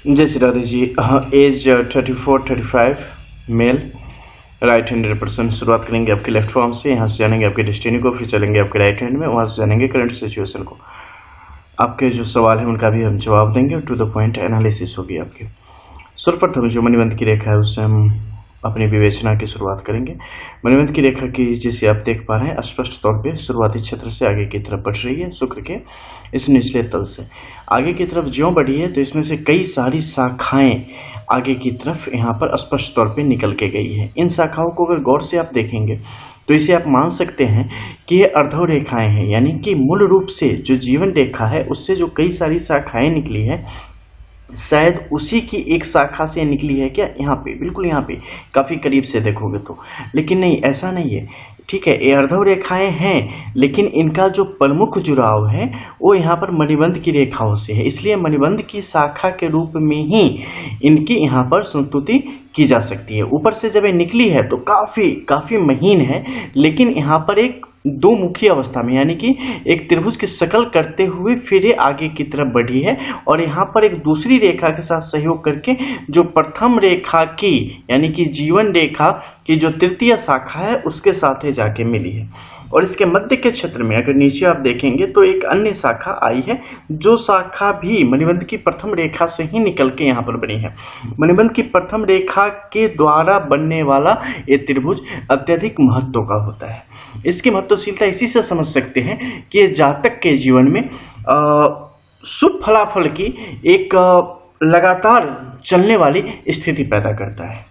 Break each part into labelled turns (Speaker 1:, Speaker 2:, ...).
Speaker 1: जय Shri Radhe ji. Age 34-35 male, right hand represent. शुरुआत करेंगे आपके लेफ्ट फॉर्म से, यहाँ से जानेंगे आपके डेस्टिनी को, फिर चलेंगे आपके राइट हैंड में, वहाँ से जानेंगे करंट सिचुएशन को। आपके जो सवाल है उनका भी हम जवाब देंगे, टू द पॉइंट एनालिसिस होगी आपकी। सर्वप्रथम जो मणिबंध की रेखा है उससे हम अपनी विवेचना की शुरुआत करेंगे। मणिबंध की रेखा की जिसे आप देख पा रहे हैं स्पष्ट तौर पे शुरुआती क्षेत्र से आगे की तरफ बढ़ रही है, शुक्र के इस निचले तल से आगे की तरफ ज्यों बढ़ी है तो इसमें से कई सारी शाखाएं आगे की तरफ यहाँ पर स्पष्ट तौर पे निकल के गई है। इन शाखाओं को अगर गौर से आप देखेंगे तो इसे आप मान सकते हैं कि ये अर्धो रेखाएं हैं, यानी कि मूल रूप से जो जीवन रेखा है उससे जो कई सारी शाखाएं निकली है शायद उसी की एक शाखा से निकली है। क्या यहाँ पे, बिल्कुल यहाँ पे काफी करीब से देखोगे तो, लेकिन नहीं, ऐसा नहीं है। ठीक है, ये अर्धव रेखाएं हैं, लेकिन इनका जो प्रमुख जुड़ाव है वो यहाँ पर मणिबंध की रेखाओं से है, इसलिए मणिबंध की शाखा के रूप में ही इनकी यहाँ पर संस्तुति की जा सकती है। ऊपर से जब ये निकली है तो काफी महीन है, लेकिन यहाँ पर एक दो मुखी अवस्था में, यानी कि एक त्रिभुज की शक्ल करते हुए फिर ये आगे की तरफ बढ़ी है और यहाँ पर एक दूसरी रेखा के साथ सहयोग करके जो प्रथम रेखा की, यानी कि जीवन रेखा की जो तृतीय शाखा है उसके साथ ही जाके मिली है। और इसके मध्य के क्षेत्र में अगर नीचे आप देखेंगे तो एक अन्य शाखा आई है, जो शाखा भी मणिबंध की प्रथम रेखा से ही निकल के यहाँ पर बनी है। मणिबंध की प्रथम रेखा के द्वारा बनने वाला ये त्रिभुज अत्यधिक महत्व का होता है। इसकी महत्वशीलता इसी से समझ सकते हैं कि ये जातक के जीवन में शुभ फलाफल की एक लगातार चलने वाली स्थिति पैदा करता है।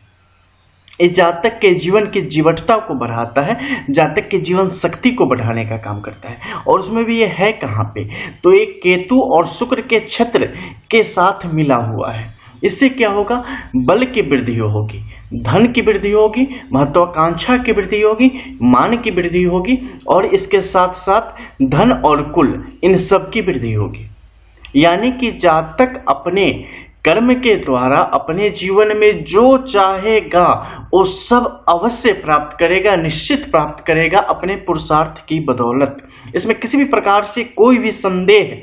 Speaker 1: इस जातक के जीवन की जीवटता को बढ़ाता है, जातक के जीवन शक्ति को बढ़ाने का काम करता है। और उसमें भी ये है कहाँ पे, तो एक केतु और शुक्र के क्षेत्र के साथ मिला हुआ है। इससे क्या होगा, बल की वृद्धि होगी, धन की वृद्धि होगी, महत्वाकांक्षा की वृद्धि होगी, मान की वृद्धि होगी और इसके साथ साथ धन और कुल, इन सब की वृद्धि होगी। यानी कि जातक अपने कर्म के द्वारा अपने जीवन में जो चाहेगा वो सब अवश्य प्राप्त करेगा, निश्चित प्राप्त करेगा अपने पुरुषार्थ की बदौलत। इसमें किसी भी प्रकार से कोई भी संदेह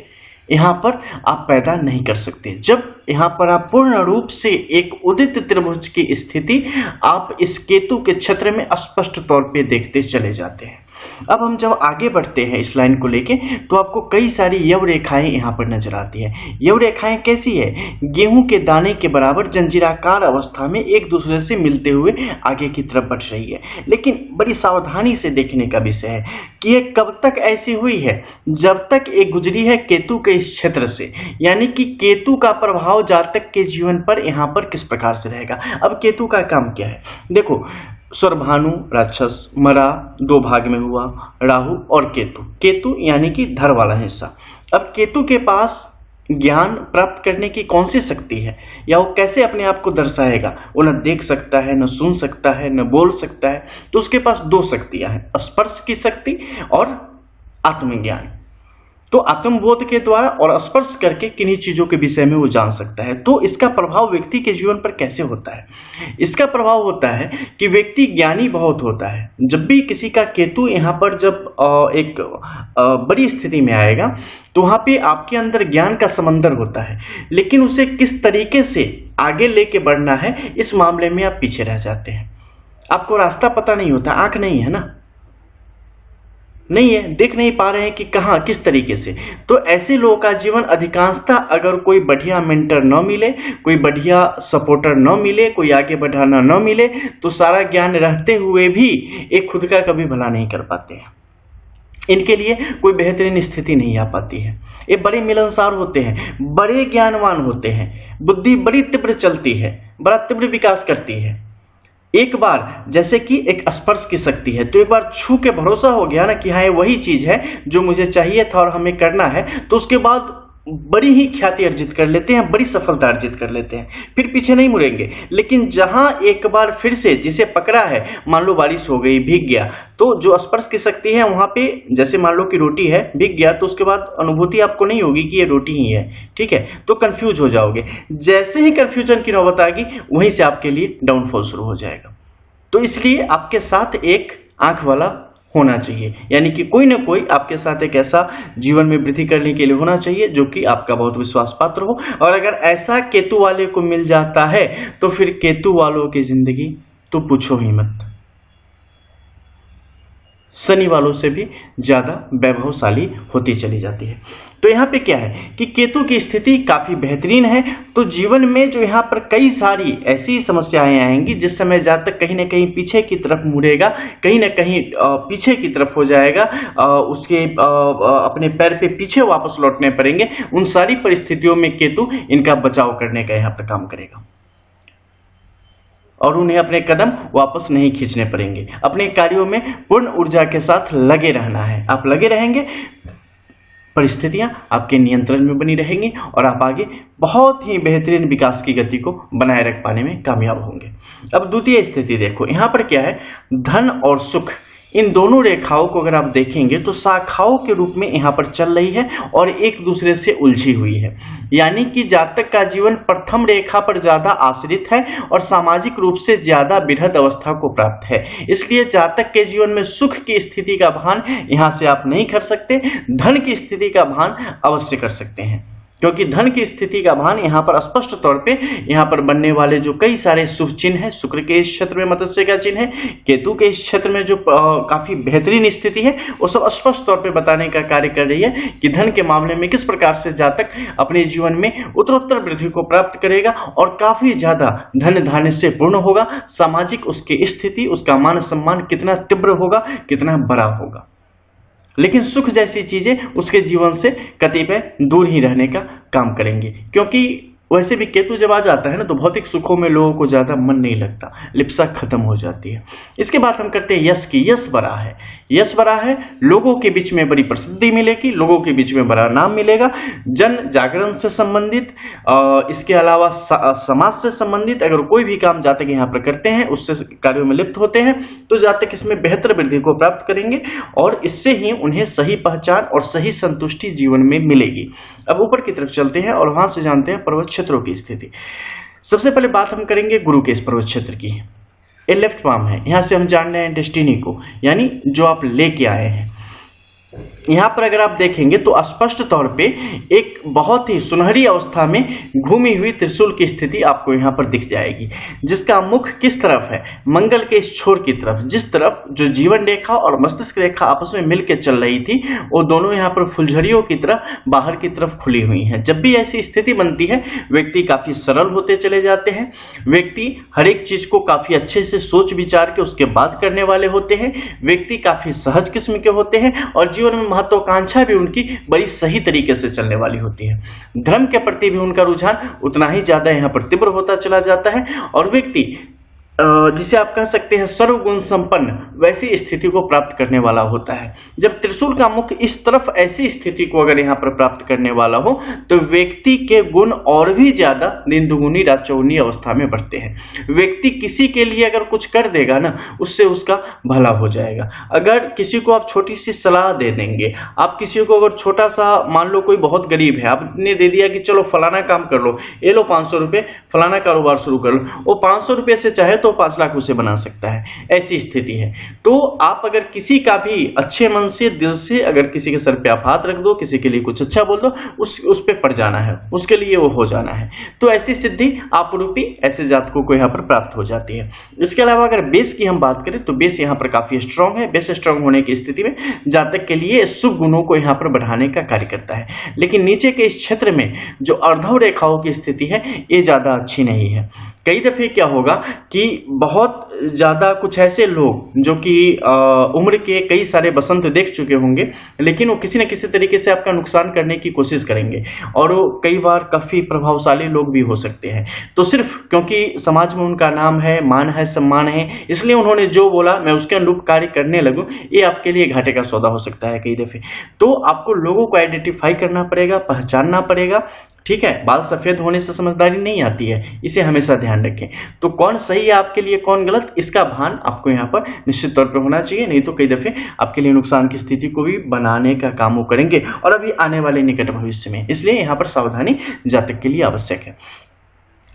Speaker 1: यहाँ पर आप पैदा नहीं कर सकते। जब यहाँ पर आप पूर्ण रूप से एक उदित त्रिभुज की स्थिति आप इस केतु के क्षेत्र में स्पष्ट तौर पे देखते चले जाते हैं। अब हम जब आगे बढ़ते हैं इस लाइन को लेके तो आपको कई सारी यव रेखाएं यहाँ पर नजर आती है। यव रेखाएं कैसी है, गेहूं के दाने के बराबर जंजीराकार अवस्था में एक दूसरे से मिलते हुए आगे की तरफ बढ़ रही है। लेकिन बड़ी सावधानी से देखने का विषय है कि ये कब तक ऐसी हुई है, जब तक ये गुजरी है केतु के इस क्षेत्र से, यानी कि केतु का प्रभाव जातक के जीवन पर यहाँ पर किस प्रकार से रहेगा। अब केतु का काम क्या है, देखो, स्वर्भानु राक्षस मरा, दो भाग में हुआ, राहु और केतु। केतु यानी कि धर वाला हिस्सा। अब केतु के पास ज्ञान प्राप्त करने की कौन सी शक्ति है, या वो कैसे अपने आप को दर्शाएगा, वो न देख सकता है, न सुन सकता है, न बोल सकता है। तो उसके पास दो शक्तियां हैं, स्पर्श की शक्ति और आत्मज्ञान। तो आत्मबोध के द्वारा और स्पर्श करके किन्हीं चीजों के विषय में वो जान सकता है। तो इसका प्रभाव व्यक्ति के जीवन पर कैसे होता है, इसका प्रभाव होता है कि व्यक्ति ज्ञानी बहुत होता है। जब भी किसी का केतु यहाँ पर जब एक बड़ी स्थिति में आएगा तो वहां पे आपके अंदर ज्ञान का समंदर होता है, लेकिन उसे किस तरीके से आगे लेके बढ़ना है इस मामले में आप पीछे रह जाते हैं। आपको रास्ता पता नहीं होता, आंख नहीं है ना, नहीं है, देख नहीं पा रहे हैं कि कहाँ किस तरीके से। तो ऐसे लोगों का जीवन अधिकांशतः अगर कोई बढ़िया मेंटर न मिले, कोई बढ़िया सपोर्टर न मिले, कोई आगे बढ़ाना न मिले, तो सारा ज्ञान रहते हुए भी एक खुद का कभी भला नहीं कर पाते हैं। इनके लिए कोई बेहतरीन स्थिति नहीं आ पाती है। ये बड़े मिलनसार होते हैं, बड़े ज्ञानवान होते हैं, बुद्धि बड़ी तीव्र चलती है, बड़ा तीव्र विकास करती है। एक बार जैसे कि एक स्पर्श की शक्ति है, तो एक बार छू के भरोसा हो गया ना कि हाँ ये वही चीज है जो मुझे चाहिए था और हमें करना है, तो उसके बाद बड़ी ही ख्याति अर्जित कर लेते हैं, बड़ी सफलता अर्जित कर लेते हैं, फिर पीछे नहीं मुड़ेंगे। लेकिन जहां एक बार फिर से जिसे पकड़ा है, मान लो बारिश हो गई, भीग गया, तो जो स्पर्श की शक्ति है वहां पे, जैसे मान लो कि रोटी है, भीग गया, तो उसके बाद अनुभूति आपको नहीं होगी कि ये रोटी ही है, ठीक है, तो कंफ्यूज हो जाओगे। जैसे ही कंफ्यूजन की नौबत आ गई वहीं से आपके लिए डाउनफॉल शुरू हो जाएगा। तो इसलिए आपके साथ एक आंख वाला होना चाहिए, यानी कि कोई ना कोई आपके साथ एक ऐसा जीवन में वृद्धि करने के लिए होना चाहिए जो कि आपका बहुत विश्वास पात्र हो। और अगर ऐसा केतु वाले को मिल जाता है तो फिर केतु वालों की जिंदगी तो पूछो ही मत, शनि वालों से भी ज्यादा वैभवशाली होती चली जाती है। तो यहाँ पे क्या है कि केतु की स्थिति काफी बेहतरीन है, तो जीवन में जो यहाँ पर कई सारी ऐसी समस्याएं आएंगी जिस समय जातक कहीं ना कहीं पीछे की तरफ मुड़ेगा, कहीं ना कहीं पीछे की तरफ हो जाएगा, उसके अपने पैर पे पीछे वापस लौटने पड़ेंगे। उन सारी परिस्थितियों में केतु इनका बचाव करने का यहाँ पर काम करेगा और उन्हें अपने कदम वापस नहीं खींचने पड़ेंगे। अपने कार्यों में पूर्ण ऊर्जा के साथ लगे रहना है। आप लगे रहेंगे, परिस्थितियां आपके नियंत्रण में बनी रहेंगी और आप आगे बहुत ही बेहतरीन विकास की गति को बनाए रख पाने में कामयाब होंगे। अब द्वितीय स्थिति देखो, यहाँ पर क्या है, धन और सुख, इन दोनों रेखाओं को अगर आप देखेंगे तो शाखाओं के रूप में यहाँ पर चल रही है और एक दूसरे से उलझी हुई है, यानी कि जातक का जीवन प्रथम रेखा पर ज्यादा आश्रित है और सामाजिक रूप से ज्यादा वृहद अवस्था को प्राप्त है। इसलिए जातक के जीवन में सुख की स्थिति का भान यहाँ से आप नहीं कर सकते, धन की स्थिति का भान अवश्य कर सकते हैं, क्योंकि धन की स्थिति का भान यहाँ पर स्पष्ट तौर पे यहाँ पर बनने वाले जो कई सारे शुभ चिन्ह है, शुक्र के इस क्षेत्र में मत्स्य का चिन्ह है, केतु के इस क्षेत्र में जो काफी बेहतरीन स्थिति है, वो सब स्पष्ट तौर पे बताने का कार्य कर रही है कि धन के मामले में किस प्रकार से जातक अपने जीवन में उत्तरोत्तर वृद्धि को प्राप्त करेगा और काफी ज्यादा धन धान्य से पूर्ण होगा। सामाजिक उसकी स्थिति, उसका मान सम्मान कितना तीव्र होगा, कितना बड़ा होगा। लेकिन सुख जैसी चीजें उसके जीवन से कतिपय दूर ही रहने का काम करेंगे, क्योंकि वैसे भी केतु जब आ जाता है ना तो भौतिक सुखों में लोगों को ज्यादा मन नहीं लगता, लिप्सा खत्म हो जाती है। इसके बाद हम करते हैं यश की। यश बड़ा है, यश बड़ा है, लोगों के बीच में बड़ी प्रसिद्धि मिलेगी, लोगों के बीच में बड़ा नाम मिलेगा, जन जागरण से संबंधित, इसके अलावा समाज से संबंधित अगर कोई भी काम जातक यहाँ पर करते हैं, उससे कार्यों में लिप्त होते हैं, तो जातक इसमें बेहतर वृद्धि को प्राप्त करेंगे और इससे ही उन्हें सही पहचान और सही संतुष्टि जीवन में मिलेगी। अब ऊपर की तरफ चलते हैं और वहां से जानते हैं पर्वत क्षेत्रों की स्थिति। सबसे पहले बात हम करेंगे गुरु के इस पर्वत क्षेत्र की। ये लेफ्ट पाम है, यहां से हम जान रहे हैं डेस्टिनी को, यानी जो आप लेके आए हैं। यहाँ पर अगर आप देखेंगे तो स्पष्ट तौर पे एक बहुत ही सुनहरी अवस्था में घूमी हुई त्रिशूल की स्थिति आपको यहाँ पर दिख जाएगी, जिसका मुख किस तरफ है, मंगल के इस छोर की तरफ, जिस तरफ जो जीवन रेखा और मस्तिष्क रेखा आपस में मिलकर चल रही थी, वो दोनों यहाँ पर फुलझड़ियों की तरह बाहर की तरफ खुली हुई हैं। जब भी ऐसी स्थिति बनती है, व्यक्ति काफी सरल होते चले जाते हैं, व्यक्ति हर एक चीज को काफी अच्छे से सोच विचार के उसके बाद करने वाले होते हैं, व्यक्ति काफी सहज किस्म के होते हैं और जीवन में महत्वाकांक्षा भी उनकी बड़ी सही तरीके से चलने वाली होती है। धर्म के प्रति भी उनका रुझान उतना ही ज्यादा यहाँ पर तीव्र होता चला जाता है और व्यक्ति जिसे आप कह सकते हैं सर्वगुण संपन्न वैसी स्थिति को प्राप्त करने वाला होता है। जब त्रिशूल का मुख इस तरफ ऐसी स्थिति को अगर यहाँ पर प्राप्त करने वाला हो तो व्यक्ति के गुण और भी ज्यादा दिन दुगुनी रात चौगुनी अवस्था में बढ़ते हैं। व्यक्ति किसी के लिए अगर कुछ कर देगा ना, उससे उसका भला हो जाएगा। अगर किसी को आप छोटी सी सलाह दे देंगे, आप किसी को अगर छोटा सा, मान लो कोई बहुत गरीब है, आपने दे दिया कि चलो फलाना काम कर लो, ये लो 500 रुपये, फलाना कारोबार शुरू कर लो, वो 500 रुपये से चाहे तो 5 लाख उसे बना सकता है, ऐसी स्थिति है। तो आप अगर किसी का भी अच्छे मन से, दिल से अगर किसी के सर पे आप हाथ रख दो, किसी के लिए कुछ अच्छा बोल दो, उस पे पड़ जाना है, उसके लिए वो हो जाना है। तो ऐसी सिद्धि आप रूपी ऐसे जातकों को यहाँ पर प्राप्त हो जाती है। इसके अलावा अगर बेस की हम बात करें तो बेस यहाँ पर काफी स्ट्रांग है। बेस स्ट्रांग होने की स्थिति में जातक के लिए शुभ गुणों को यहाँ पर बढ़ाने का कार्य करता है। लेकिन नीचे के इस क्षेत्र में जो अर्धव रेखाओं की स्थिति है, ये ज्यादा अच्छी नहीं है। कई दफे क्या होगा कि बहुत ज्यादा कुछ ऐसे लोग जो कि उम्र के कई सारे बसंत देख चुके होंगे, लेकिन वो किसी न किसी तरीके से आपका नुकसान करने की कोशिश करेंगे और वो कई बार काफी प्रभावशाली लोग भी हो सकते हैं। तो सिर्फ क्योंकि समाज में उनका नाम है, मान है, सम्मान है, इसलिए उन्होंने जो बोला मैं उसके अनुरूप कार्य करने लगूं, ये आपके लिए घाटे का सौदा हो सकता है कई दफे। तो आपको लोगों को आइडेंटिफाई करना पड़ेगा, पहचानना पड़ेगा। ठीक है, बाल सफेद होने से समझदारी नहीं आती है, इसे हमेशा ध्यान रखें। तो कौन सही है आपके लिए, कौन गलत, इसका भान आपको यहाँ पर निश्चित तौर पर होना चाहिए, नहीं तो कई दफे आपके लिए नुकसान की स्थिति को भी बनाने का काम वो करेंगे और अभी आने वाले निकट भविष्य में। इसलिए यहाँ पर सावधानी जातक के लिए आवश्यक है।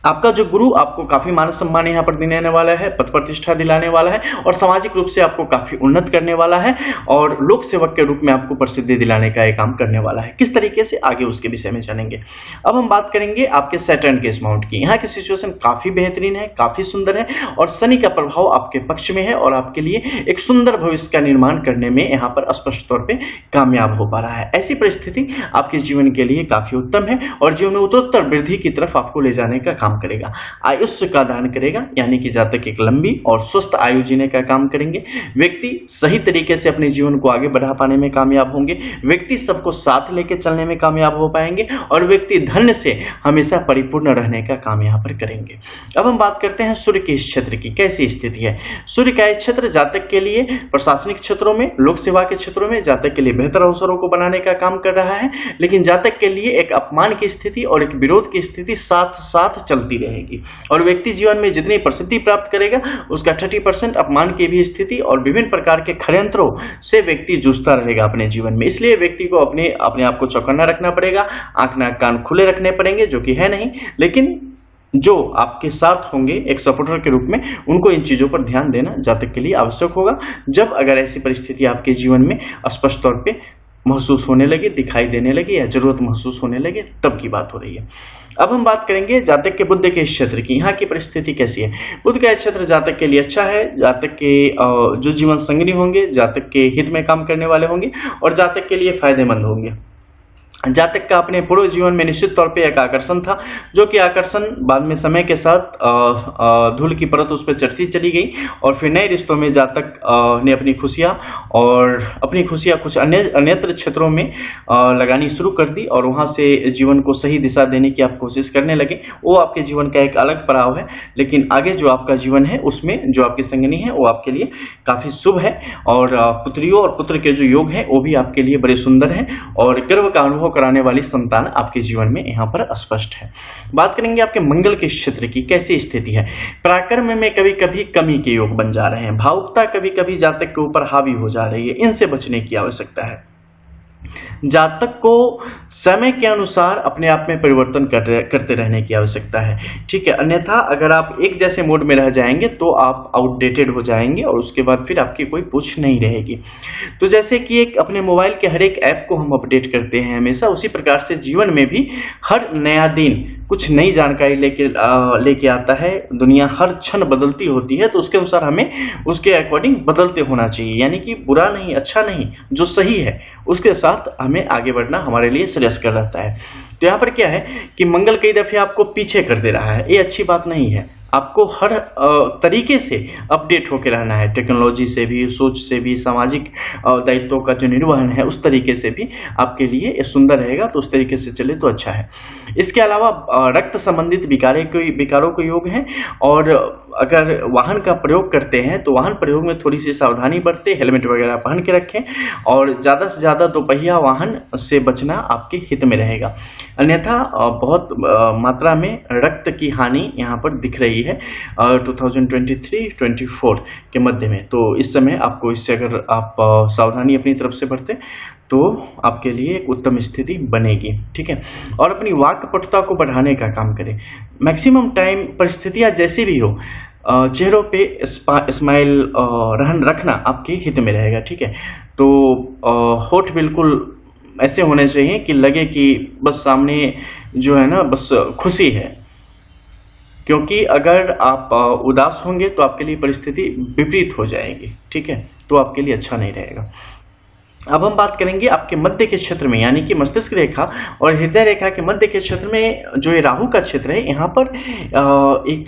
Speaker 1: आपका जो गुरु आपको काफी मान सम्मान यहाँ पर दिलाने वाला है, पद प्रतिष्ठा दिलाने वाला है और सामाजिक रूप से आपको काफी उन्नत करने वाला है और लोक सेवक के रूप में आपको प्रसिद्धि दिलाने का ये काम करने वाला है। किस तरीके से, आगे उसके विषय में जानेंगे। अब हम बात करेंगे आपके सैटर्न के इस माउंट की। यहाँ की सिचुएशन काफी बेहतरीन है, काफी सुंदर है और शनि का प्रभाव आपके पक्ष में है और आपके लिए एक सुंदर भविष्य का निर्माण करने में यहाँ पर स्पष्ट तौर पर कामयाब हो पा रहा है। ऐसी परिस्थिति आपके जीवन के लिए काफी उत्तम है और जीवन में उत्तरोत्तर वृद्धि की तरफ आपको ले जाने का काम करेगा। आयुष्य का दान करेगा, यानी कि जातक एक लंबी और स्वस्थ आयु जीने का काम करेंगे। व्यक्ति सही तरीके से अपने जीवन को आगे बढ़ा पाने में कामयाब होंगे। व्यक्ति सबको साथ लेकर चलने में कामयाब हो पाएंगे और व्यक्ति धन से हमेशा परिपूर्ण रहने का काम यहाँ पर करेंगे। अब हम बात करते हैं सूर्य के इस क्षेत्र की कैसी स्थिति है। सूर्य का इस क्षेत्र जातक के लिए प्रशासनिक क्षेत्रों में, लोक सेवा के क्षेत्रों में जातक के लिए बेहतर अवसरों को बनाने का काम कर रहा है, लेकिन जातक के लिए एक अपमान की स्थिति और एक विरोध की स्थिति साथ साथ चलती रहेगी और व्यक्ति जीवन में जितनी प्रसिद्धि प्राप्त करेगा उसका 30% अपमान की भी स्थिति और विभिन्न प्रकार के षड्यंत्रों से व्यक्ति जूझता रहेगा अपने जीवन में। इसलिए व्यक्ति को अपने आप को चौकन्ना रखना पड़ेगा, आंख नाक कान खुले रखने पड़ेंगे, जो कि है नहीं, लेकिन जो आपके साथ होंगे एक सपोर्टर के रूप में, उनको इन चीजों पर ध्यान देना जातक के लिए आवश्यक होगा। जब अगर ऐसी परिस्थिति आपके जीवन में स्पष्ट तौर पे महसूस होने लगे, दिखाई देने लगे या जरूरत महसूस होने लगे, तब की बात हो रही है। अब हम बात करेंगे जातक के बुध के क्षेत्र की। यहाँ की परिस्थिति कैसी है। बुध का क्षेत्र जातक के लिए अच्छा है। जातक के जो जीवन संगिनी होंगे जातक के हित में काम करने वाले होंगे और जातक के लिए फायदेमंद होंगे। जातक का अपने पूर्व जीवन में निश्चित तौर पे एक आकर्षण था, जो कि आकर्षण बाद में समय के साथ धूल की परत उस पर चढ़ती चली गई और फिर नए रिश्तों में जातक ने अपनी खुशियां कुछ अन्यत्र क्षेत्रों में लगानी शुरू कर दी और वहां से जीवन को सही दिशा देने की आप कोशिश करने लगे। वो आपके जीवन का एक अलग पड़ाव है, लेकिन आगे जो आपका जीवन है उसमें जो आपकी संगिनी है वो आपके लिए काफी शुभ है और पुत्रियों और पुत्र के जो योग है वो भी आपके लिए बड़े सुंदर है और गर्व का अनुभव कराने वाली संतान आपके जीवन में यहाँ पर स्पष्ट है। बात करेंगे आपके मंगल के क्षेत्र की कैसी स्थिति है। पराक्रम में कभी कभी कमी के योग बन जा रहे हैं, भावुकता कभी कभी जातक के ऊपर हावी हो जा रही है, इनसे बचने की आवश्यकता है। जातक को समय के अनुसार अपने आप में परिवर्तन करते रहने की आवश्यकता है, ठीक है। अन्यथा अगर आप एक जैसे मोड में रह जाएंगे तो आप आउटडेटेड हो जाएंगे और उसके बाद फिर आपकी कोई पूछ नहीं रहेगी। तो जैसे कि एक अपने मोबाइल के हर एक ऐप को हम अपडेट करते हैं हमेशा, उसी प्रकार से जीवन में भी हर नया दिन कुछ नई जानकारी लेके आता है। दुनिया हर क्षण बदलती होती है, तो उसके अनुसार हमें उसके अकॉर्डिंग बदलते होना चाहिए, यानी कि बुरा नहीं, अच्छा नहीं, जो सही है उसके साथ हमें आगे बढ़ना हमारे लिए श्रेयस्कर रहता है। तो यहाँ पर क्या है कि मंगल कई दफे आपको पीछे कर दे रहा है, ये अच्छी बात नहीं है। आपको हर तरीके से अपडेट होकर रहना है, टेक्नोलॉजी से भी, सोच से भी, सामाजिक दायित्वों का जो निर्वहन है उस तरीके से भी आपके लिए ये सुंदर रहेगा। तो उस तरीके से चले तो अच्छा है। इसके अलावा रक्त संबंधित विकारों के योग हैं और अगर वाहन का प्रयोग करते हैं तो वाहन प्रयोग में थोड़ी सी सावधानी बरतें, हेलमेट वगैरह पहन के रखें और ज़्यादा से ज़्यादा दोपहिया वाहन से बचना आपके हित में रहेगा। अन्यथा बहुत मात्रा में रक्त की हानि यहाँ पर दिख रही है 2023-24 के मध्य में। तो इस समय आपको इससे अगर आप सावधानी अपनी तरफ से बरतें तो आपके लिए एक उत्तम स्थिति बनेगी, ठीक है। और अपनी वाक्पटुता को बढ़ाने का काम करें। मैक्सिमम टाइम परिस्थितियां जैसी भी हो, चेहरों पे स्माइल रखना आपके हित में रहेगा, ठीक है। तो होठ बिल्कुल ऐसे होने चाहिए कि लगे कि बस सामने जो है ना बस खुशी है, क्योंकि अगर आप उदास होंगे तो आपके लिए परिस्थिति विपरीत हो जाएगी, ठीक है। तो आपके लिए अच्छा नहीं रहेगा। अब हम बात करेंगे आपके मध्य के क्षेत्र में, यानी कि मस्तिष्क रेखा और हृदय रेखा के मध्य के क्षेत्र में जो ये राहु का क्षेत्र है, यहाँ पर एक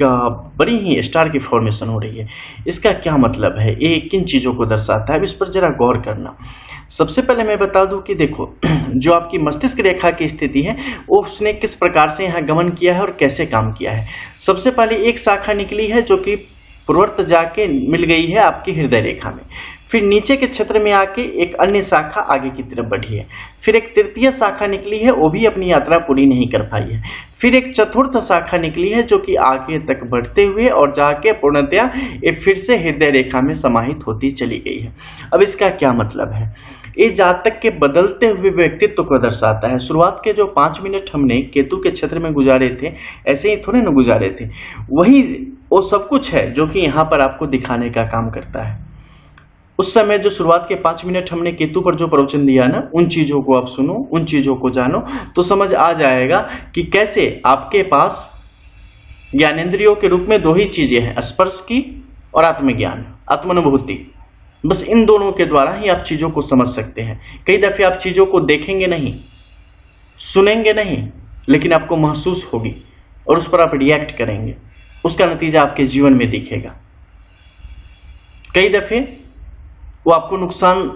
Speaker 1: बड़ी ही स्टार की फॉर्मेशन हो रही है। इसका क्या मतलब है, ये किन चीज़ों को दर्शाता है, इस पर जरा गौर करना। सबसे पहले मैं बता दूं कि देखो, जो आपकी मस्तिष्क रेखा की स्थिति है वो उसने किस प्रकार से यहाँ गमन किया है और कैसे काम किया है। सबसे पहले एक शाखा निकली है जो कि पूर्वोत्तर जाके मिल गई है आपकी हृदय रेखा में, फिर नीचे के क्षेत्र में आके एक अन्य शाखा आगे की तरफ बढ़ी है, फिर एक तृतीय शाखा निकली है, वो भी अपनी यात्रा पूरी नहीं कर पाई है, फिर एक चतुर्थ शाखा निकली है जो कि आगे तक बढ़ते हुए और जाके पूर्णतया ये फिर से हृदय रेखा में समाहित होती चली गई है। अब इसका क्या मतलब है, ये जातक के बदलते हुए व्यक्तित्व को दर्शाता है। शुरुआत के जो 5 मिनट हमने केतु के क्षेत्र में गुजारे थे, ऐसे ही थोड़े ना गुजारे थे, वही वो सब कुछ है जो कि यहाँ पर आपको दिखाने का काम करता है। उस समय जो शुरुआत के 5 मिनट हमने केतु पर जो प्रवचन दिया ना, उन चीजों को आप सुनो, उन चीजों को जानो, तो समझ आ जाएगा कि कैसे आपके पास ज्ञानेंद्रियों के रूप में 2 ही चीजें हैं, स्पर्श की और आत्मज्ञान, आत्मानुभूति। बस इन दोनों के द्वारा ही आप चीजों को समझ सकते हैं। कई दफे आप चीजों को देखेंगे नहीं, सुनेंगे नहीं, लेकिन आपको महसूस होगी और उस पर आप रिएक्ट करेंगे, उसका नतीजा आपके जीवन में दिखेगा। कई दफे वो आपको नुकसान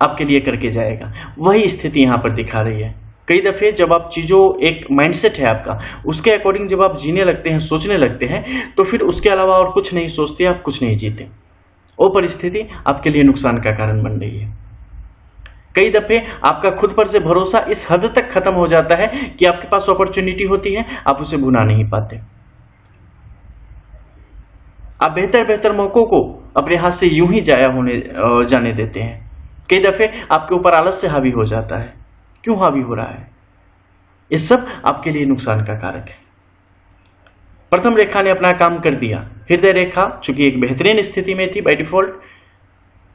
Speaker 1: आपके लिए करके जाएगा, वही स्थिति यहां पर दिखा रही है। कई दफे जब आप चीजों, एक माइंडसेट है आपका, उसके अकॉर्डिंग जब आप जीने लगते हैं, सोचने लगते हैं, तो फिर उसके अलावा और कुछ नहीं सोचते, आप कुछ नहीं जीते। वो परिस्थिति आपके लिए नुकसान का कारण बन रही है। कई दफे आपका खुद पर से भरोसा इस हद तक खत्म हो जाता है कि आपके पास अपॉर्चुनिटी होती है, आप उसे भुना नहीं पाते। आप बेहतर मौकों को अपने हाथ से यूं ही जाने देते हैं। कई दफे आपके ऊपर आलस से हावी हो जाता है। क्यों हावी हो रहा है? ये सब आपके लिए नुकसान का कारक है। प्रथम रेखा ने अपना काम कर दिया। हृदय रेखा चूंकि एक बेहतरीन स्थिति में थी बाय डिफॉल्ट,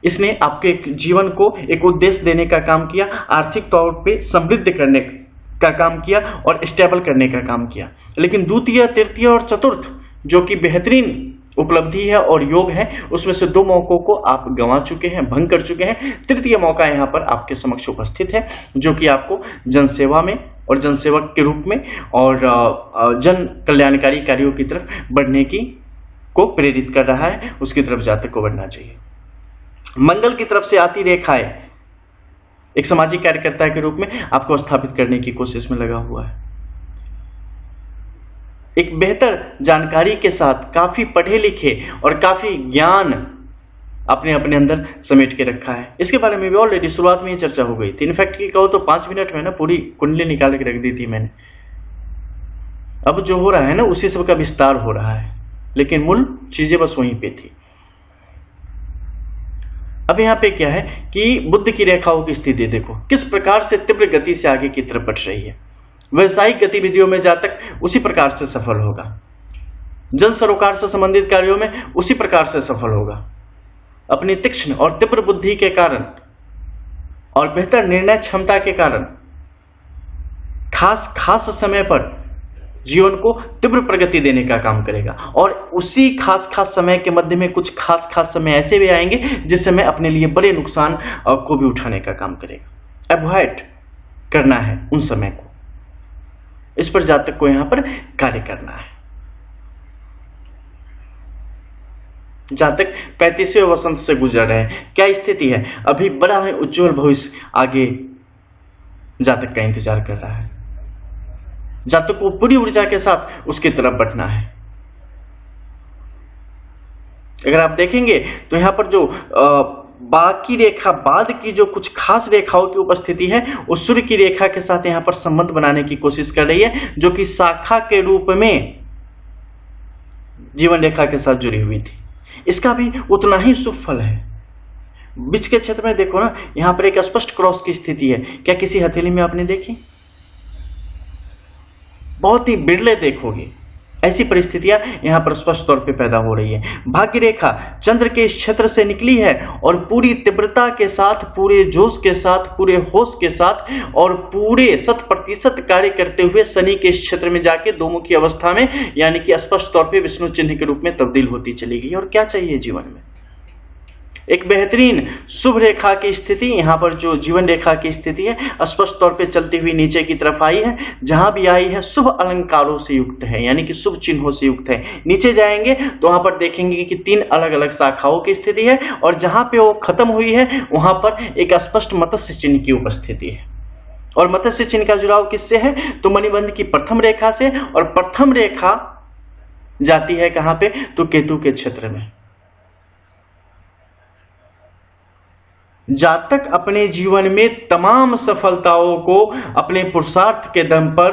Speaker 1: इसने आपके जीवन को एक उद्देश्य देने का काम किया, आर्थिक तौर पे समृद्ध करने का काम किया और स्टेबल करने का काम किया। लेकिन द्वितीय, तृतीय और चतुर्थ जो कि बेहतरीन उपलब्धि है और योग है, उसमें से 2 मौकों को आप गंवा चुके हैं, भंग कर चुके हैं। तृतीय मौका यहाँ पर आपके समक्ष उपस्थित है, जो कि आपको जनसेवा में और जनसेवक के रूप में और जन कल्याणकारी कार्यों की तरफ बढ़ने को प्रेरित कर रहा है। उसकी तरफ जातक को बढ़ना चाहिए। मंगल की तरफ से आती रेखाएं एक सामाजिक कार्यकर्ता के रूप में आपको स्थापित करने की कोशिश में लगा हुआ है। एक बेहतर जानकारी के साथ काफी पढ़े लिखे और काफी ज्ञान अपने अंदर समेट के रखा है। इसके बारे में भी ऑलरेडी शुरुआत में ही चर्चा हो गई थी। इनफैक्ट की कहो तो 5 मिनट में ना पूरी कुंडली निकाल के रख दी थी मैंने। अब जो हो रहा है ना, उसी सब का विस्तार हो रहा है, लेकिन मूल चीजें बस वहीं पे थी। अब यहाँ पे क्या है कि बुध की रेखाओं की स्थिति देखो किस प्रकार से तीव्र गति से आगे की तरफ बढ़ रही है। व्यवसायिक गतिविधियों में जातक उसी प्रकार से सफल होगा, जन सरोकार से संबंधित कार्यों में उसी प्रकार से सफल होगा। अपनी तीक्ष्ण और तीव्र बुद्धि के कारण और बेहतर निर्णय क्षमता के कारण खास समय पर जीवन को तीव्र प्रगति देने का काम करेगा। और उसी खास समय के मध्य में कुछ खास समय ऐसे भी आएंगे जिस समय अपने लिए बड़े नुकसान को भी उठाने का काम करेगा। अवॉइड करना है उन समय को, इस पर जातक को यहां पर कार्य करना है। जातक 35वें वसंत से गुजर रहे हैं। क्या स्थिति है? अभी बड़ा है उज्जवल भविष्य आगे जातक का इंतजार कर रहा है। जातक को पूरी ऊर्जा के साथ उसकी तरफ बढ़ना है। अगर आप देखेंगे तो यहां पर जो बाकी रेखा बाद की जो कुछ खास रेखाओं की उपस्थिति है, उस सूर्य की रेखा के साथ यहां पर संबंध बनाने की कोशिश कर रही है, जो कि शाखा के रूप में जीवन रेखा के साथ जुड़ी हुई थी। इसका भी उतना ही शुभ फल है। बीच के क्षेत्र में देखो ना, यहां पर एक स्पष्ट क्रॉस की स्थिति है। क्या किसी हथेली में आपने देखी? बहुत ही बिरले देखोगे। ऐसी परिस्थितियां यहां पर स्पष्ट तौर पे पैदा हो रही है। भाग्य रेखा चंद्र के इस क्षेत्र से निकली है और पूरी तीव्रता के साथ, पूरे जोश के साथ, पूरे होश के साथ और पूरे 100% कार्य करते हुए शनि के इस क्षेत्र में जाके दोमुखी अवस्था में, यानी कि स्पष्ट तौर पे विष्णु चिन्ह के रूप में तब्दील होती चली गई। और क्या चाहिए जीवन में? एक बेहतरीन शुभ रेखा की स्थिति। यहां पर जो जीवन रेखा की स्थिति है स्पष्ट तौर पे चलती हुई नीचे की तरफ आई है। जहां भी आई है शुभ अलंकारों से युक्त है, यानी कि शुभ चिन्हों से युक्त है। नीचे जाएंगे तो वहां पर देखेंगे कि 3 अलग अलग शाखाओं की स्थिति है और जहां पे वो खत्म हुई है वहां पर एक स्पष्ट मत्स्य चिन्ह की उपस्थिति है। और मत्स्य चिन्ह का जुड़ाव किससे है? तो मणिबंध की प्रथम रेखा से, और प्रथम रेखा जाती है कहां पे? तो केतु के क्षेत्र में। जातक अपने जीवन में तमाम सफलताओं को अपने पुरुषार्थ के दम पर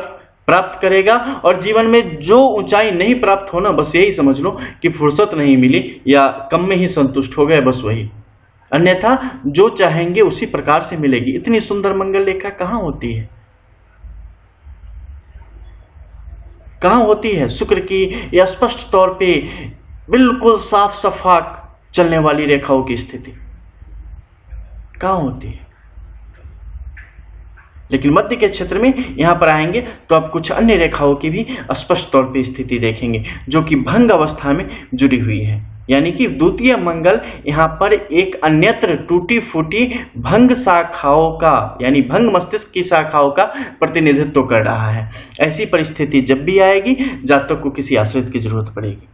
Speaker 1: प्राप्त करेगा। और जीवन में जो ऊंचाई नहीं प्राप्त होना, बस यही समझ लो कि फुर्सत नहीं मिली या कम में ही संतुष्ट हो गए, बस वही। अन्यथा जो चाहेंगे उसी प्रकार से मिलेगी। इतनी सुंदर मंगल रेखा कहाँ होती है, कहाँ होती है? शुक्र की या स्पष्ट तौर पे बिल्कुल साफ सफाक चलने वाली रेखाओं की स्थिति कहाँ होती है? लेकिन मध्य के क्षेत्र में यहां पर आएंगे तो आप कुछ अन्य रेखाओं की भी स्पष्ट तौर पे स्थिति देखेंगे जो कि भंग अवस्था में जुड़ी हुई है। यानी कि द्वितीय मंगल यहां पर एक अन्यत्र टूटी फूटी भंग शाखाओं का, यानी भंग मस्तिष्क की शाखाओं का प्रतिनिधित्व कर रहा है। ऐसी परिस्थिति जब भी आएगी जातक को किसी आश्रित की जरूरत पड़ेगी।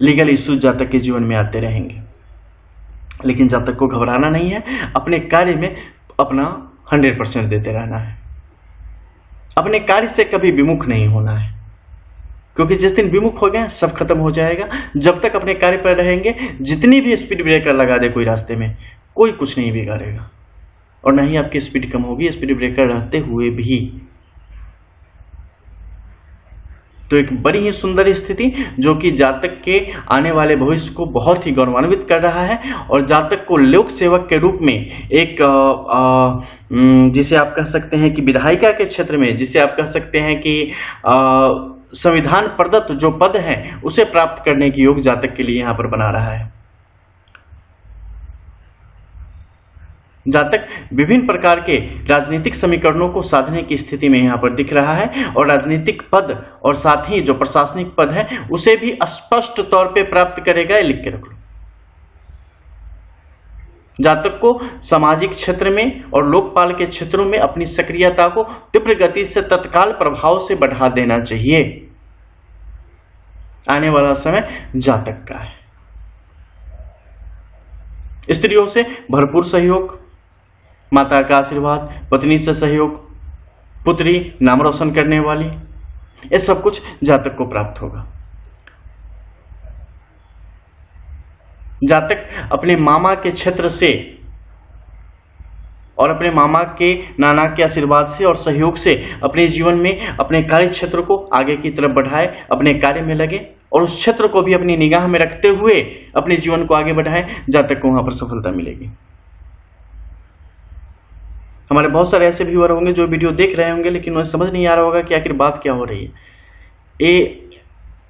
Speaker 1: लीगल इश्यूज जातक के जीवन में आते रहेंगे, लेकिन जातक को घबराना नहीं है, अपने कार्य में अपना 100% देते रहना है, अपने कार्य से कभी विमुख नहीं होना है, क्योंकि जिस दिन विमुख हो गए सब खत्म हो जाएगा। जब तक अपने कार्य पर रहेंगे, जितनी भी स्पीड ब्रेकर लगा दे कोई रास्ते में, कोई कुछ नहीं बिगाड़ेगा और ना ही आपकी स्पीड कम होगी स्पीड ब्रेकर रहते हुए भी। तो एक बड़ी ही सुंदर स्थिति जो कि जातक के आने वाले भविष्य को बहुत ही गौरवान्वित कर रहा है और जातक को लोक सेवक के रूप में एक जिसे आप कह सकते हैं कि विधायिका के क्षेत्र में, जिसे आप कह सकते हैं कि संविधान प्रदत्त जो पद है उसे प्राप्त करने की योग जातक के लिए यहां पर बना रहा है। जातक विभिन्न प्रकार के राजनीतिक समीकरणों को साधने की स्थिति में यहां पर दिख रहा है और राजनीतिक पद और साथ ही जो प्रशासनिक पद है उसे भी स्पष्ट तौर पे प्राप्त करेगा। ये लिख के रख लो। जातक को सामाजिक क्षेत्र में और लोकपाल के क्षेत्रों में अपनी सक्रियता को तीव्र गति से तत्काल प्रभाव से बढ़ा देना चाहिए। आने वाला समय जातक का है। स्त्रियों से भरपूर सहयोग, माता का आशीर्वाद, पत्नी से सहयोग, पुत्री नाम रोशन करने वाली, ये सब कुछ जातक को प्राप्त होगा। जातक अपने मामा के क्षेत्र से और अपने मामा के नाना के आशीर्वाद से और सहयोग से अपने जीवन में अपने कार्य क्षेत्र को आगे की तरफ बढ़ाए, अपने कार्य में लगे और उस क्षेत्र को भी अपनी निगाह में रखते हुए अपने जीवन को आगे बढ़ाए। जातक को वहां पर सफलता मिलेगी। हमारे बहुत सारे ऐसे व्यूअर होंगे जो वीडियो देख रहे होंगे लेकिन उन्हें समझ नहीं आ रहा होगा कि आखिर बात क्या हो रही है। ये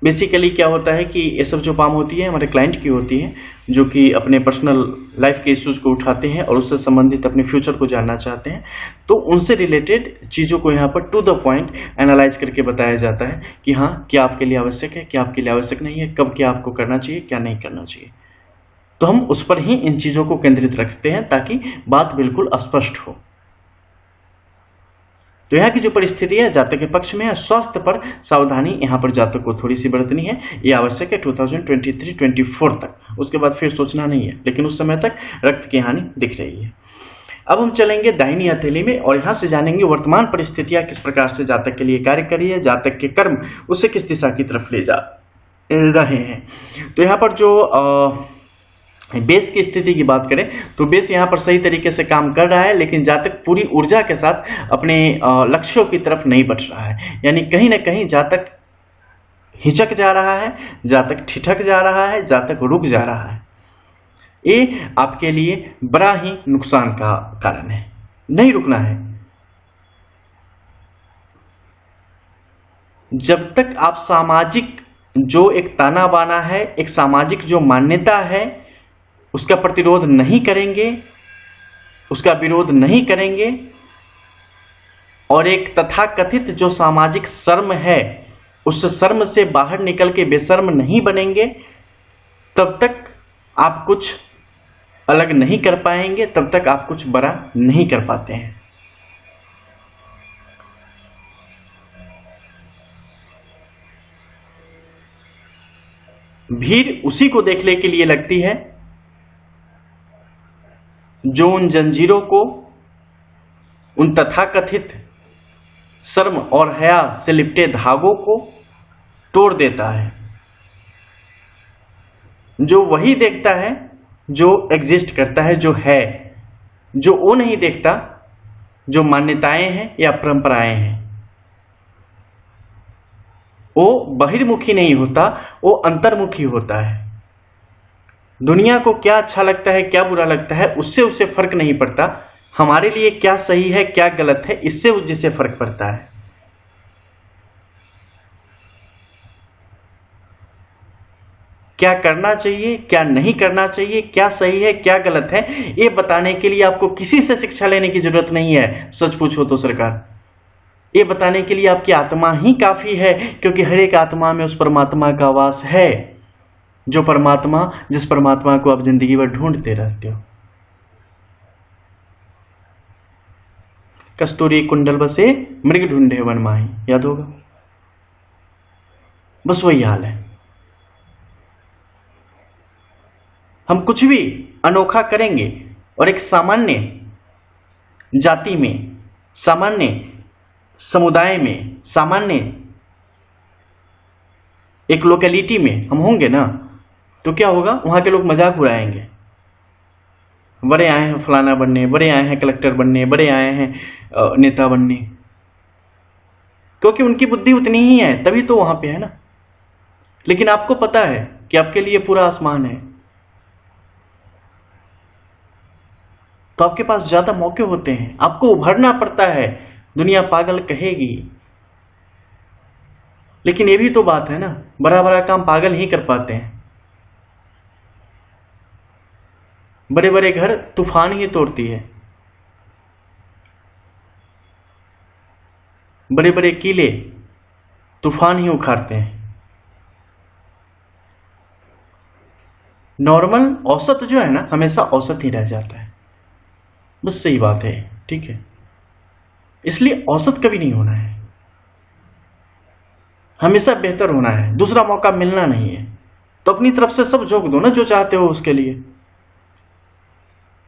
Speaker 1: बेसिकली क्या होता है कि ये सब जो काम होती है हमारे क्लाइंट की होती है, जो कि अपने पर्सनल लाइफ के इश्यूज को उठाते हैं और उससे संबंधित अपने फ्यूचर को जानना चाहते हैं। तो उनसे रिलेटेड चीज़ों को यहाँ पर टू द पॉइंट एनालाइज करके बताया जाता है कि हाँ क्या आपके लिए आवश्यक है, क्या आपके लिए आवश्यक नहीं है, कब क्या आपको करना चाहिए, क्या नहीं करना चाहिए। तो हम उस पर ही इन चीज़ों को केंद्रित रखते हैं ताकि बात बिल्कुल स्पष्ट हो। तो यहाँ की जो परिस्थिति है जातक के पक्ष में है। स्वास्थ्य पर सावधानी यहाँ पर जातक को थोड़ी सी बरतनी है, ये आवश्यक है 2023-24 तक। उसके बाद फिर सोचना नहीं है, लेकिन उस समय तक रक्त की हानि दिख रही है। अब हम चलेंगे दाहिनी हथेली में और यहाँ से जानेंगे वर्तमान परिस्थितियाँ किस प्रकार से जातक के लिए कार्य करी है, जातक के कर्म उसे किस दिशा की तरफ ले जा रहे हैं। तो यहाँ पर जो बेस की स्थिति की बात करें तो बेस यहाँ पर सही तरीके से काम कर रहा है, लेकिन जातक पूरी ऊर्जा के साथ अपने लक्ष्यों की तरफ नहीं बढ़ रहा है। यानी कहीं ना कहीं जातक हिचक जा रहा है, जातक ठिठक जा रहा है, जातक रुक जा रहा है। ये आपके लिए बड़ा ही नुकसान का कारण है। नहीं रुकना है। जब तक आप सामाजिक जो एक ताना बाना है, एक सामाजिक जो मान्यता है उसका प्रतिरोध नहीं करेंगे, उसका विरोध नहीं करेंगे और एक तथाकथित जो सामाजिक शर्म है उस शर्म से बाहर निकल के बेशर्म नहीं बनेंगे, तब तक आप कुछ अलग नहीं कर पाएंगे, तब तक आप कुछ बड़ा नहीं कर पाते हैं। भीड़ उसी को देखने के लिए लगती है जो उन जंजीरों को, उन तथाकथित शर्म और हया से लिपटे धागों को तोड़ देता है। जो वही देखता है जो एग्जिस्ट करता है, जो है, जो वो नहीं देखता जो मान्यताएं हैं या परंपराएं हैं। वो बहिर्मुखी नहीं होता, वो अंतर्मुखी होता है। दुनिया को क्या अच्छा लगता है, क्या बुरा लगता है, उससे उसे फर्क नहीं पड़ता। हमारे लिए क्या सही है, क्या गलत है, इससे जिसे फर्क पड़ता है। क्या करना चाहिए, क्या नहीं करना चाहिए, क्या सही है, क्या गलत है, ये बताने के लिए आपको किसी से शिक्षा लेने की जरूरत नहीं है। सच पूछो तो सरकार, ये बताने के लिए आपकी आत्मा ही काफी है, क्योंकि हर एक आत्मा में उस परमात्मा का वास है, जो परमात्मा, जिस परमात्मा को आप जिंदगी भर ढूंढते रहते हो। कस्तूरी कुंडल बसे मृग ढूंढे वन माही, याद होगा। बस वही हाल है। हम कुछ भी अनोखा करेंगे और एक सामान्य जाति में, सामान्य समुदाय में, सामान्य एक लोकेलिटी में हम होंगे ना, तो क्या होगा, वहां के लोग मजाक उड़ाएंगे। बड़े आए हैं फलाना बनने, बड़े आए हैं कलेक्टर बनने, बड़े आए हैं नेता बनने, क्योंकि उनकी बुद्धि उतनी ही है, तभी तो वहां पे है ना। लेकिन आपको पता है कि आपके लिए पूरा आसमान है, तो आपके पास ज्यादा मौके होते हैं, आपको उभरना पड़ता है। दुनिया पागल कहेगी, लेकिन ये भी तो बात है ना, बड़ा बड़ा काम पागल ही कर पाते हैं। बड़े बड़े घर तूफान ही तोड़ती है, बड़े बड़े किले तूफान ही उखाड़ते हैं। नॉर्मल औसत जो है ना, हमेशा औसत ही रह जाता है। बस सही बात है, ठीक है। इसलिए औसत कभी नहीं होना है, हमेशा बेहतर होना है, दूसरा मौका मिलना नहीं है। तो अपनी तरफ से सब झोंक दो ना, जो चाहते हो उसके लिए,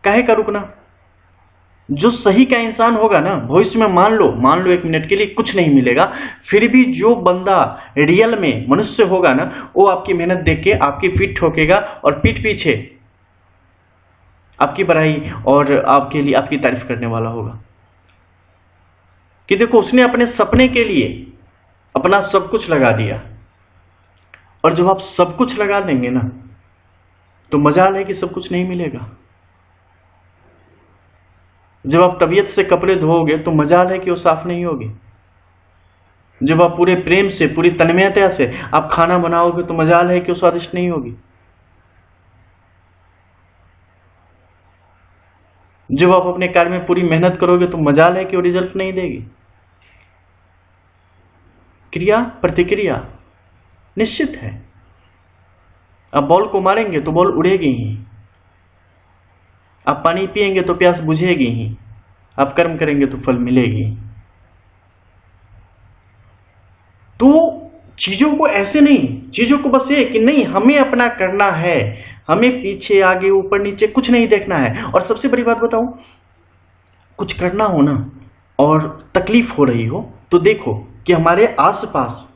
Speaker 1: काहे का रुकना। जो सही का इंसान होगा ना, भविष्य में मान लो 1 मिनट के लिए कुछ नहीं मिलेगा, फिर भी जो बंदा रियल में मनुष्य होगा ना, वो आपकी मेहनत देख के आपकी पीठ ठोकेगा और पीठ पीछे आपकी बड़ाई और आपके लिए आपकी तारीफ करने वाला होगा कि देखो, उसने अपने सपने के लिए अपना सब कुछ लगा दिया। और जब आप सब कुछ लगा देंगे ना, तो मजाल है कि सब कुछ नहीं मिलेगा। जब आप तबीयत से कपड़े धोओगे तो मजाल है कि वो साफ नहीं होगी। जब आप पूरे प्रेम से, पूरी तन्मयता से आप खाना बनाओगे तो मजाल है कि वो स्वादिष्ट नहीं होगी। जब आप अपने कार्य में पूरी मेहनत करोगे तो मजाल है कि वो रिजल्ट नहीं देगी। क्रिया प्रतिक्रिया निश्चित है। आप बॉल को मारेंगे तो बॉल उड़ेगी ही, आप पानी पिएंगे तो प्यास बुझेगी ही, आप कर्म करेंगे तो फल मिलेगी। तो चीजों को ऐसे नहीं, चीजों को बस ये कि नहीं, हमें अपना करना है, हमें पीछे आगे ऊपर नीचे कुछ नहीं देखना है। और सबसे बड़ी बात बताऊं, कुछ करना हो ना और तकलीफ हो रही हो, तो देखो कि हमारे आसपास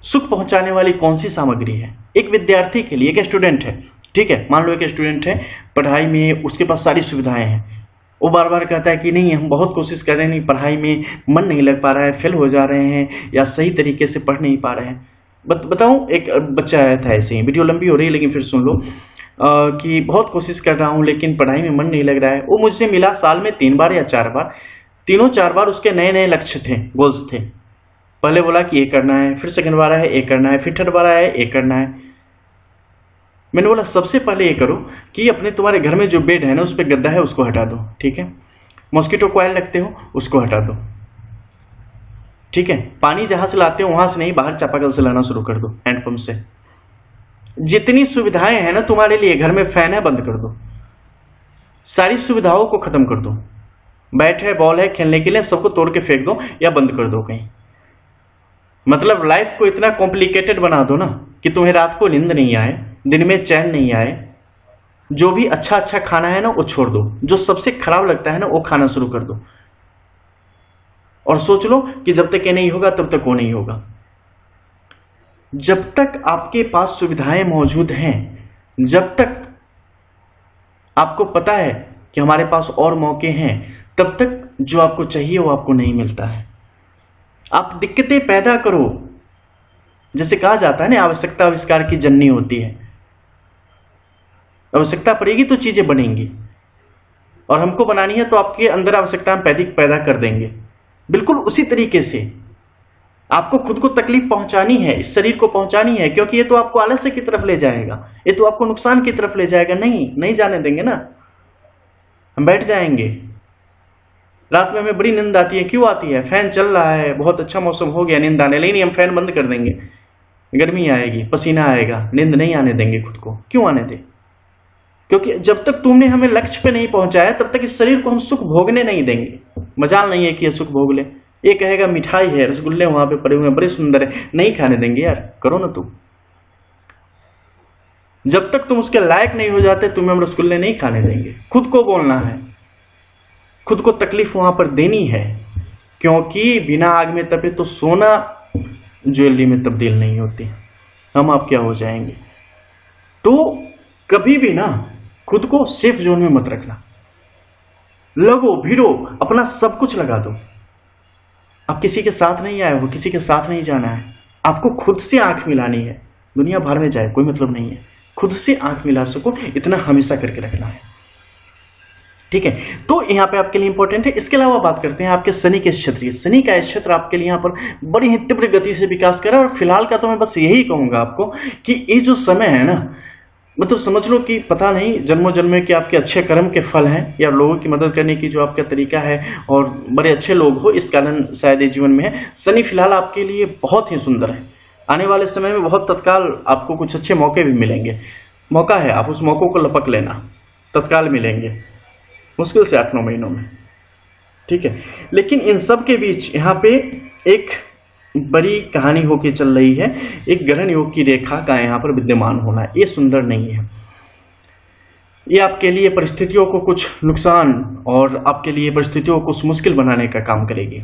Speaker 1: सुख पहुंचाने वाली कौन सी सामग्री है। एक विद्यार्थी के लिए, एक स्टूडेंट है, ठीक है, मान लो एक स्टूडेंट है, पढ़ाई में उसके पास सारी सुविधाएं हैं, वो बार बार कहता है कि नहीं, हम बहुत कोशिश कर रहे हैं, नहीं पढ़ाई में मन नहीं लग पा रहा है, फेल हो जा रहे हैं या सही तरीके से पढ़ नहीं पा रहे हैं। बताऊं, एक बच्चा आया था ऐसे ही, वीडियो लंबी हो रही है लेकिन फिर सुन लो, कि बहुत कोशिश कर रहा हूं लेकिन पढ़ाई में मन नहीं लग रहा है। वो मुझसे मिला साल में 3 बार या 4 बार, तीनों 4 बार उसके नए नए लक्ष्य थे, गोल्स थे। पहले बोला कि ये करना है, फिर सेकंड बार है ये करना है, फिर थर्ड बार है ये करना है। मैंने बोला सबसे पहले ये करो कि अपने तुम्हारे घर में जो बेड है ना, उस पर गद्दा है उसको हटा दो, ठीक है। मॉस्किटो कॉइल रखते हो उसको हटा दो, ठीक है। पानी जहां से लाते हो वहां से नहीं, बाहर चापाकल से लाना शुरू कर दो, हैंडपंप से। जितनी सुविधाएं हैं ना तुम्हारे लिए, घर में फैन है बंद कर दो, सारी सुविधाओं को खत्म कर दो। बैट है, बॉल है खेलने के लिए, सबको तोड़ के फेंक दो या बंद कर दो कहीं। मतलब लाइफ को इतना कॉम्प्लिकेटेड बना दो ना कि तुम्हें रात को नींद नहीं आए, दिन में चैन नहीं आए। जो भी अच्छा अच्छा खाना है ना वो छोड़ दो, जो सबसे खराब लगता है ना वो खाना शुरू कर दो, और सोच लो कि जब तक ये नहीं होगा तब तक वो नहीं होगा। जब तक आपके पास सुविधाएं मौजूद हैं, जब तक आपको पता है कि हमारे पास और मौके हैं, तब तक जो आपको चाहिए वो आपको नहीं मिलता है। आप दिक्कतें पैदा करो, जैसे कहा जाता है ना, आवश्यकता आविष्कार की जननी होती है। आवश्यकता पड़ेगी तो चीजें बनेंगी, और हमको बनानी है तो आपके अंदर आवश्यकता हम पैदा कर देंगे। बिल्कुल उसी तरीके से आपको खुद को तकलीफ पहुंचानी है, इस शरीर को पहुंचानी है, क्योंकि ये तो आपको आलस्य की तरफ ले जाएगा, ये तो आपको नुकसान की तरफ ले जाएगा। नहीं जाने देंगे ना। हम बैठ जाएंगे, रात में हमें बड़ी नींद आती है, क्यों आती है? फैन चल रहा है, बहुत अच्छा मौसम हो गया, नींद आने लगी, हम फैन बंद कर देंगे, गर्मी आएगी, पसीना आएगा, नींद नहीं आने देंगे खुद को। क्यों आने दें? क्योंकि जब तक तुमने हमें लक्ष्य पे नहीं पहुंचाया तब तक इस शरीर को हम सुख भोगने नहीं देंगे। मजाल नहीं है कि ये सुख भोग ले। ये कहेगा मिठाई है, रसगुल्ले वहां पे पड़े हुए हैं, बड़े सुंदर है, नहीं खाने देंगे यार, करो ना तुम। जब तक तुम उसके लायक नहीं हो जाते तुम्हें हम रसगुल्ले नहीं खाने देंगे। खुद को बोलना है, खुद को तकलीफ वहां पर देनी है, क्योंकि बिना आग में तपे तो सोना ज्वेलरी में तब्दील नहीं होती। हम आप क्या हो जाएंगे। तो कभी भी ना खुद को सेफ जोन में मत रखना। लगो भिड़ो, अपना सब कुछ लगा दो। आप किसी के साथ नहीं आए हो, किसी के साथ नहीं जाना है, आपको खुद से आंख मिलानी है। दुनिया भर में जाए कोई मतलब नहीं है, खुद से आंख मिला सको इतना हमेशा करके रखना है। ठीक है, तो यहाँ पे आपके लिए इंपॉर्टेंट है। इसके अलावा बात करते हैं आपके शनि के क्षेत्र की। शनि का क्षेत्र आपके लिए यहाँ पर बड़ी ही तीव्र गति से विकास कर रहा है। और फिलहाल का तो मैं बस यही कहूंगा आपको कि ये जो समय है ना, मतलब समझ लो कि पता नहीं जन्मों जन्म के आपके अच्छे कर्म के फल हैं, या लोगों की मदद करने की जो आपका तरीका है, और बड़े अच्छे लोग हो, इस कारण शायद ये जीवन में है। शनि फिलहाल आपके लिए बहुत ही सुंदर है। आने वाले समय में बहुत तत्काल आपको कुछ अच्छे मौके भी मिलेंगे। मौका है, आप उस मौकों को लपक लेना, तत्काल मिलेंगे, मुश्किल से 8-9 महीनों में। ठीक है, लेकिन इन सब के बीच यहाँ पे एक बड़ी कहानी होके चल रही है। एक ग्रहण योग की रेखा का यहाँ पर विद्यमान होना, ये सुंदर नहीं है। ये आपके लिए परिस्थितियों को कुछ नुकसान और आपके लिए परिस्थितियों को कुछ मुश्किल बनाने का काम करेगी।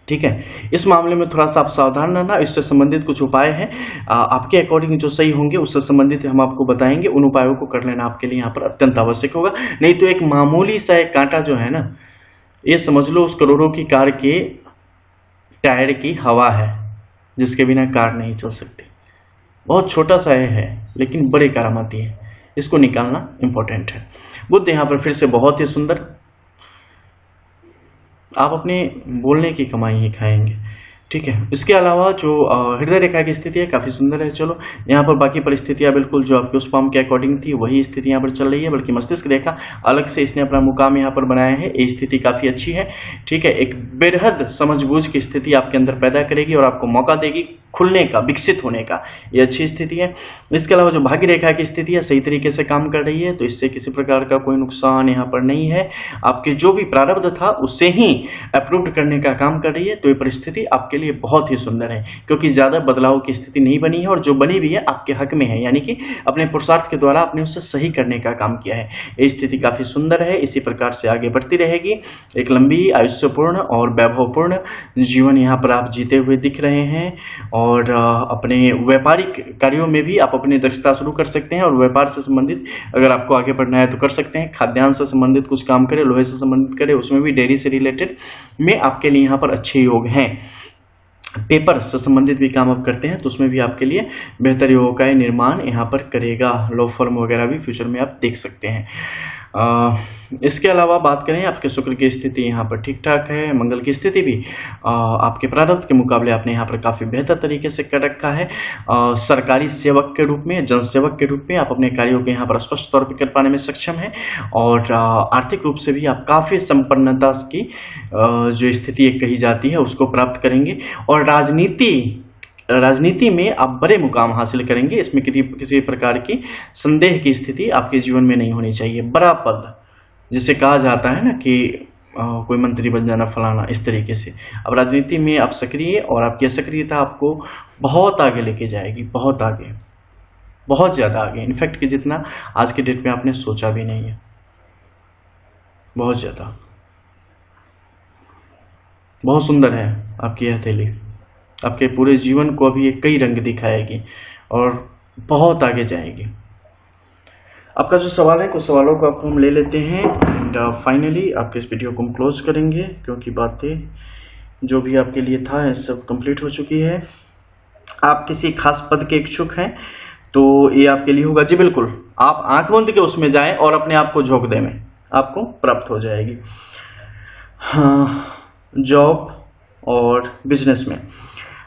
Speaker 1: ठीक है, इस मामले में थोड़ा सा आप सावधान रहना। इससे संबंधित कुछ उपाय हैं, आपके अकॉर्डिंग जो सही होंगे उससे संबंधित हम आपको बताएंगे। उन उपायों को कर लेना आपके लिए यहाँ पर अत्यंत आवश्यक होगा। नहीं तो एक मामूली सा एक कांटा जो है ना, ये समझ लो उस करोड़ों की कार के टायर की हवा है, जिसके बिना कार नहीं चल सकती। बहुत छोटा सा है लेकिन बड़े करामाती है, इसको निकालना इंपॉर्टेंट है। बुध यहाँ पर फिर से बहुत ही सुंदर, आप अपने बोलने की कमाई ही खाएंगे। ठीक है, इसके अलावा जो हृदय रेखा की स्थिति है काफी सुंदर है। चलो यहाँ पर बाकी परिस्थितियां बिल्कुल जो आपके उस फॉर्म के अकॉर्डिंग थी वही स्थिति यहाँ पर चल रही है, बल्कि मस्तिष्क रेखा अलग से इसने अपना मुकाम यहाँ पर बनाया है। ये स्थिति काफी अच्छी है। ठीक है, एक बेहद समझबूझ की स्थिति आपके अंदर पैदा करेगी और आपको मौका देगी खुलने का, विकसित होने का, ये अच्छी स्थिति है। इसके अलावा जो भाग्य रेखा की स्थिति है सही तरीके से काम कर रही है, तो इससे किसी प्रकार का कोई नुकसान यहाँ पर नहीं है। आपके जो भी प्रारब्ध था उससे ही अप्रूव्ड करने का काम कर रही है। तो ये परिस्थिति आपके लिए बहुत ही सुंदर है, क्योंकि ज्यादा बदलाव की स्थिति नहीं बनी है, और जो बनी भी है आपके हक में है, यानी कि अपने पुरुषार्थ के द्वारा आपने उससे सही करने का काम किया है। ये स्थिति काफी सुंदर है, इसी प्रकार से आगे बढ़ती रहेगी। एक लंबी आयुष्यपूर्ण और वैभवपूर्ण जीवन यहाँ पर आप जीते हुए दिख रहे हैं। और अपने व्यापारिक कार्यों में भी आप अपनी दक्षता शुरू कर सकते हैं, और व्यापार से संबंधित अगर आपको आगे बढ़ना है तो कर सकते हैं। खाद्यान्न से संबंधित कुछ काम करें, लोहे से संबंधित करें, उसमें भी डेयरी से रिलेटेड में आपके लिए यहाँ पर अच्छे योग हैं। पेपर से संबंधित भी काम आप करते हैं तो उसमें भी आपके लिए बेहतर योगों का निर्माण यहाँ पर करेगा। लॉ फर्म वगैरह भी फ्यूचर में आप देख सकते हैं। इसके अलावा बात करें आपके शुक्र की स्थिति यहाँ पर ठीक ठाक है। मंगल की स्थिति भी आपके प्रारब्ध के मुकाबले आपने यहाँ पर काफी बेहतर तरीके से कर रखा है। सरकारी सेवक के रूप में, जन सेवक के रूप में आप अपने कार्यों के यहाँ पर स्पष्ट तौर पर कर पाने में सक्षम है, और आर्थिक रूप से भी आप काफी संपन्नता की जो स्थिति कही जाती है उसको प्राप्त करेंगे। और राजनीति में आप बड़े मुकाम हासिल करेंगे। इसमें किसी प्रकार की संदेह की स्थिति आपके जीवन में नहीं होनी चाहिए। बड़ा पद जिसे कहा जाता है ना कि कोई मंत्री बन जाना फलाना, इस तरीके से अब राजनीति में आप सक्रिय, और आपकी सक्रियता आपको बहुत आगे लेके जाएगी, बहुत आगे, बहुत ज्यादा आगे, इनफैक्ट कि जितना आज के डेट में आपने सोचा भी नहीं है। बहुत ज्यादा, बहुत सुंदर है आपकी यह हथेली, आपके पूरे जीवन को अभी एक कई रंग दिखाएगी और बहुत आगे जाएगी। आपका जो सवाल है, कुछ सवालों को आपको हम ले लेते हैं एंड फाइनली आपके इस वीडियो को हम क्लोज करेंगे, क्योंकि बातें जो भी आपके लिए था सब कंप्लीट हो चुकी है। आप किसी खास पद के इच्छुक हैं तो ये आपके लिए होगा। जी बिल्कुल, आप आंख मूंद के उसमें जाएं और अपने आप को झोंक दें में आपको प्राप्त हो जाएगी। हाँ, जॉब और बिजनेस में,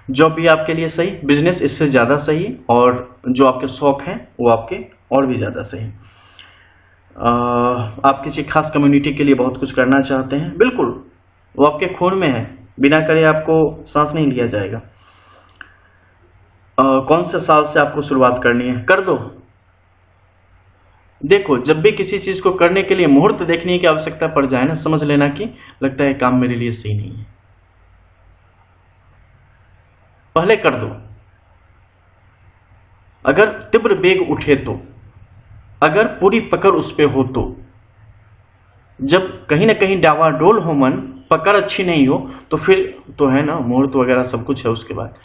Speaker 1: जॉब भी आपके लिए सही, बिजनेस इससे ज़्यादा सही, और जो आपके शौक हैं वो आपके और भी ज़्यादा सही। आप किसी खास कम्युनिटी के लिए बहुत कुछ करना चाहते हैं, बिल्कुल वो आपके खून में है, बिना करे आपको सांस नहीं लिया जाएगा। कौन से साल से आपको शुरुआत करनी है, कर दो। देखो, जब भी किसी चीज को करने के लिए मुहूर्त देखने की आवश्यकता पड़ जाए ना, समझ लेना कि लगता है काम मेरे लिए सही नहीं है, पहले कर दो। अगर तीव्र वेग उठे तो, अगर पूरी पकड़ उस पे हो तो, जब कहीं ना कहीं डावाडोल हो मन, पकड़ अच्छी नहीं हो, तो फिर तो है ना, मुहूर्त वगैरह सब कुछ है उसके बाद।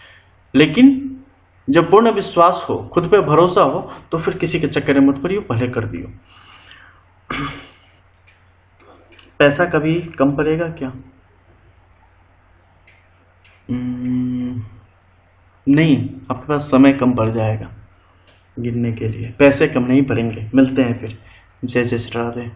Speaker 1: लेकिन जब पूर्ण विश्वास हो, खुद पे भरोसा हो, तो फिर किसी के चक्कर में मत पड़ियो, पहले कर दियो। पैसा कभी कम पड़ेगा क्या? नहीं, आपके पास समय कम पड़ जाएगा गिनने के लिए, पैसे कम नहीं पड़ेंगे। मिलते हैं फिर। जय जय श्री राधे।